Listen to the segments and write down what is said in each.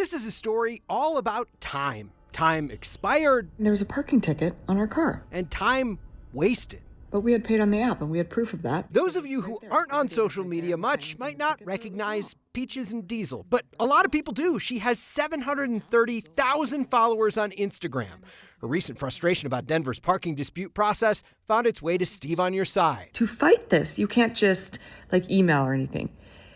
This is a story all about time. Time expired. There was a parking ticket on our car. And time wasted. But we had paid on the app, and we had proof of that. Those of you who aren't on social media much might not recognize Peaches and Diesel, but a lot of people do. She has 730,000 followers on Instagram. Her recent frustration about Denver's parking dispute process found its way to Steve on Your Side. To fight this, you can't just, email or anything.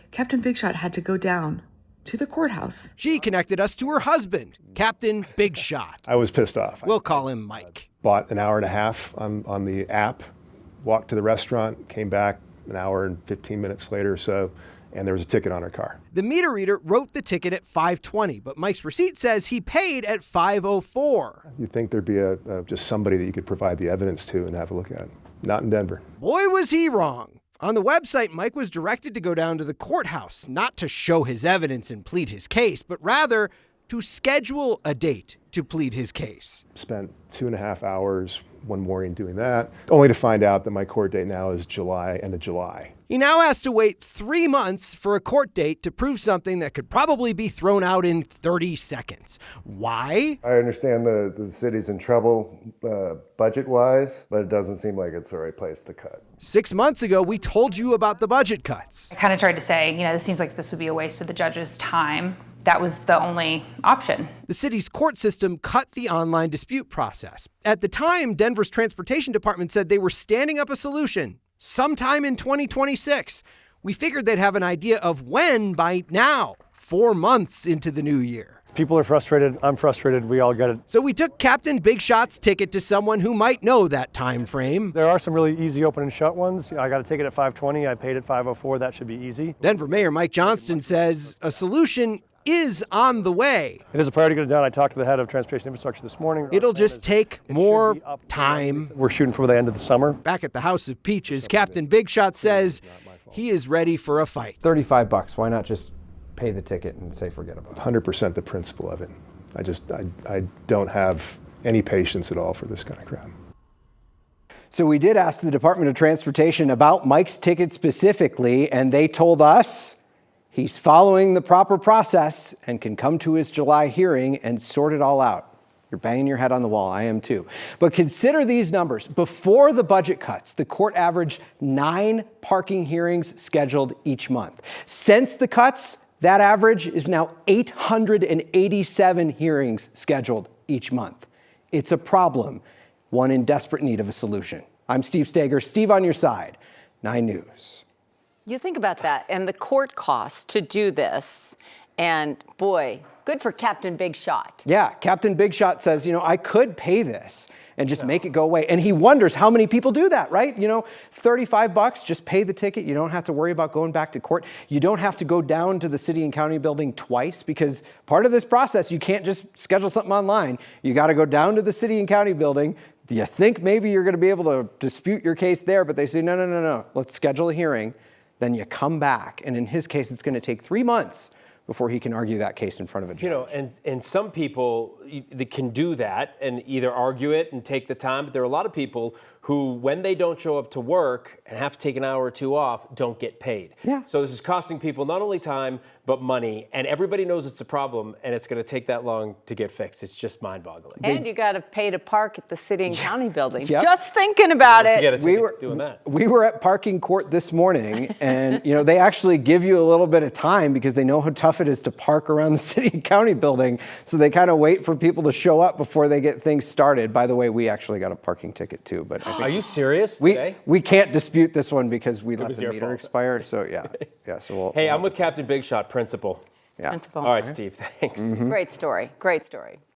Captain Big Shot had to go down to the courthouse. She connected us to her husband, Captain Big Shot. I was pissed off. We'll call him Mike. Bought an hour and a half on the app, walked to the restaurant, came back an hour and 15 minutes later or so, and there was a ticket on her car. The meter reader wrote the ticket at $5.20, but Mike's receipt says he paid at $5.04. You'd think there'd be just somebody that you could provide the evidence to and have a look at. Not in Denver. Boy, was he wrong. On the website, Mike was directed to go down to the courthouse, not to show his evidence and plead his case, but rather to schedule a date to plead his case. Spent 2.5 hours one morning doing that, only to find out that my court date now is end of July. He now has to wait 3 months for a court date to prove something that could probably be thrown out in 30 seconds. Why? I understand the city's in trouble budget-wise, but it doesn't seem like it's the right place to cut. 6 months ago, we told you about the budget cuts. I kind of tried to say, this seems like this would be a waste of the judge's time. That was the only option. The city's court system cut the online dispute process. At the time, Denver's transportation department said they were standing up a solution sometime in 2026. We figured they'd have an idea of when by now, 4 months into the new year. People are frustrated. I'm frustrated. We all get it. So we took Captain Big Shot's ticket to someone who might know that time frame. There are some really easy open and shut ones. I got a ticket at $5.20. I paid at $5.04. That should be easy. Denver Mayor Mike Johnston says a solution is on the way. It is a priority to get it done. I talked to the head of transportation infrastructure this morning. It'll just take more time. We're shooting for the end of the summer. Back at the House of Peaches, Captain Big Shot says he is ready for a fight. $35. Why not just pay the ticket and say forget about it? 100% the principle of it. I don't have any patience at all for this kind of crap. So we did ask the Department of Transportation about Mike's ticket specifically, and they told us he's following the proper process and can come to his July hearing and sort it all out. You're banging your head on the wall. I am too. But consider these numbers. Before the budget cuts, the court averaged 9 parking hearings scheduled each month. Since the cuts, that average is now 887 hearings scheduled each month. It's a problem, one in desperate need of a solution. I'm Steve Stager. Steve on Your Side, 9 News. You think about that and the court costs to do this, and boy, good for Captain Big Shot. Yeah, Captain Big Shot says, I could pay this and just make it go away. And he wonders how many people do that, right? $35, just pay the ticket. You don't have to worry about going back to court. You don't have to go down to the city and county building twice, because part of this process, you can't just schedule something online. You got to go down to the city and county building. You think maybe you're going to be able to dispute your case there, but they say, no, let's schedule a hearing. Then you come back, and in his case, it's going to take 3 months before he can argue that case in front of a judge. And some people that can do that and either argue it and take the time, but there are a lot of people who, when they don't show up to work and have to take an hour or two off, don't get paid. Yeah. So this is costing people not only time, but money, and everybody knows it's a problem, and it's going to take that long to get fixed. It's just mind-boggling. And you got to pay to park at the city and county building. Yep. Just thinking about it. We were doing that. We were at parking court this morning, and they actually give you a little bit of time because they know how tough it is to park around the city and county building. So they kind of wait for people to show up before they get things started. By the way, we actually got a parking ticket too. But are you serious today? We can't dispute this one because we let the meter fault. expire. So yeah. So hey, I'm with Captain Big Shot, principal. Yeah. Principal. All right, Steve, thanks. Great story.